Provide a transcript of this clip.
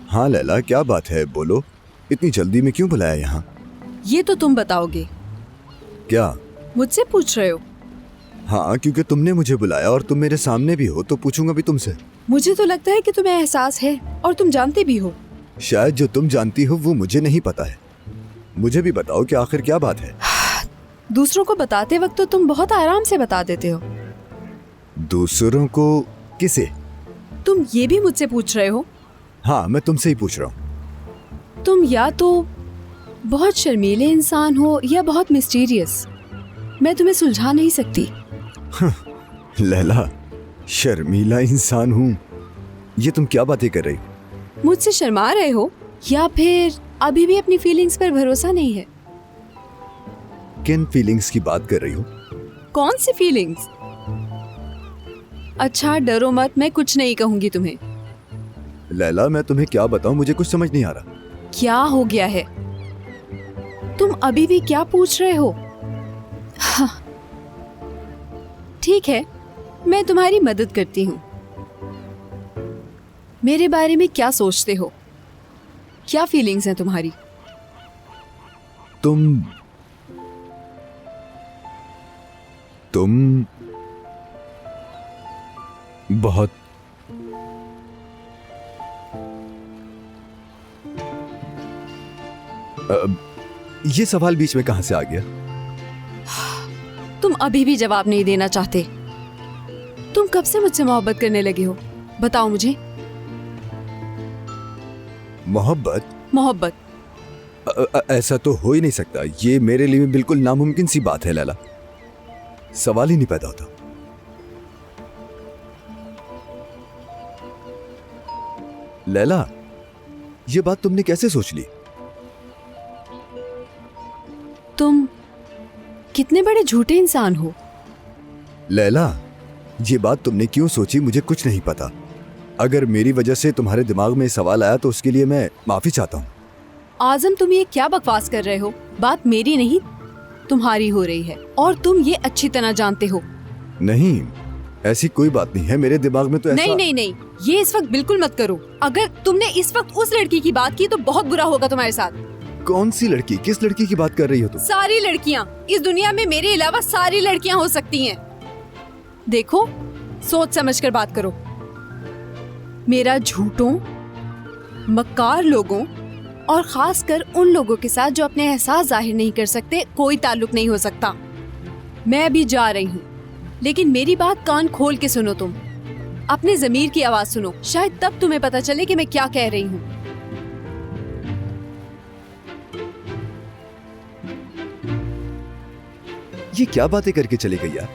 हाँ लैला, क्या बात है, बोलो। इतनी जल्दी में क्यों बुलाया यहाँ? ये तो तुम बताओगे। क्या? मुझसे पूछ रहे हो? हाँ, क्योंकि तुमने मुझे बुलाया और तुम मेरे सामने भी हो तो पूछूंगा भी तुमसे। मुझे तो लगता है कि तुम्हें एहसास है और तुम जानते भी हो। शायद जो तुम जानती हो वो मुझे नहीं पता है। मुझे भी बताओ कि आखिर क्या बात है। दूसरों को बताते वक्त तो तुम बहुत आराम से बता देते हो। दूसरों को? किसे? तुम ये भी मुझसे पूछ रहे हो? हाँ, मैं तुमसे ही पूछ रहा हूँ। तुम या तो बहुत शर्मीले इंसान हो या बहुत मिस्टीरियस। मैं तुम्हें सुलझा नहीं सकती। लैला, शर्मीला इंसान हूँ? ये तुम क्या बातें कर रही हो? मुझसे शर्मा रहे हो या फिर अभी भी अपनी फीलिंग्स पर भरोसा नहीं है? किन फीलिंग्स की बात कर रही हो? कौन सी फीलिंग्स? अच्छा डरो मत, मैं कुछ नहीं कहूंगी तुम्हें। लैला, मैं तुम्हें क्या बताऊं, मुझे कुछ समझ नहीं आ रहा। क्या हो गया है? तुम अभी भी क्या पूछ रहे हो? हाँ, ठीक है, मैं तुम्हारी मदद करती हूँ। मेरे बारे में क्या सोचते हो? क्या फीलिंग्स हैं तुम्हारी? तुम बहुत ये सवाल बीच में कहां से आ गया? तुम अभी भी जवाब नहीं देना चाहते। तुम कब से मुझसे मोहब्बत करने लगे हो? बताओ मुझे। मोहब्बत? मोहब्बत? ऐसा तो हो ही नहीं सकता। ये मेरे लिए बिल्कुल नामुमकिन सी बात है लैला। सवाल ही नहीं पैदा होता। लैला, ये बात तुमने कैसे सोच ली? तुम कितने बड़े झूठे इंसान हो। लैला, ये बात तुमने क्यों सोची मुझे कुछ नहीं पता। अगर मेरी वजह से तुम्हारे दिमाग में सवाल आया तो उसके लिए मैं माफी चाहता हूँ। आजम, तुम ये क्या बकवास कर रहे हो? बात मेरी नहीं तुम्हारी हो रही है और तुम ये अच्छी तरह जानते हो। नहीं, ऐसी कोई बात नहीं है। मेरे दिमाग में तो ऐसा... नहीं नहीं नहीं, ये इस वक्त बिल्कुल मत करो। अगर तुमने इस वक्त उस लड़की की बात की तो बहुत बुरा होगा तुम्हारे साथ। कौन सी लड़की? किस लड़की की बात कर रही हो तुम? सारी लड़कियाँ इस दुनिया में, मेरे अलावा सारी लड़कियाँ हो सकती हैं। देखो, सोच समझ कर बात करो। मेरा झूठों, मक्कार लोगों और खासकर उन लोगों के साथ जो अपने एहसास जाहिर नहीं कर सकते कोई ताल्लुक नहीं हो सकता। मैं अभी जा रही हूँ, लेकिन मेरी बात कान खोल के सुनो। तुम अपने ज़मीर की आवाज सुनो, शायद तब तुम्हें पता चले कि मैं क्या कह रही हूँ। ये क्या बातें करके चली गई यार?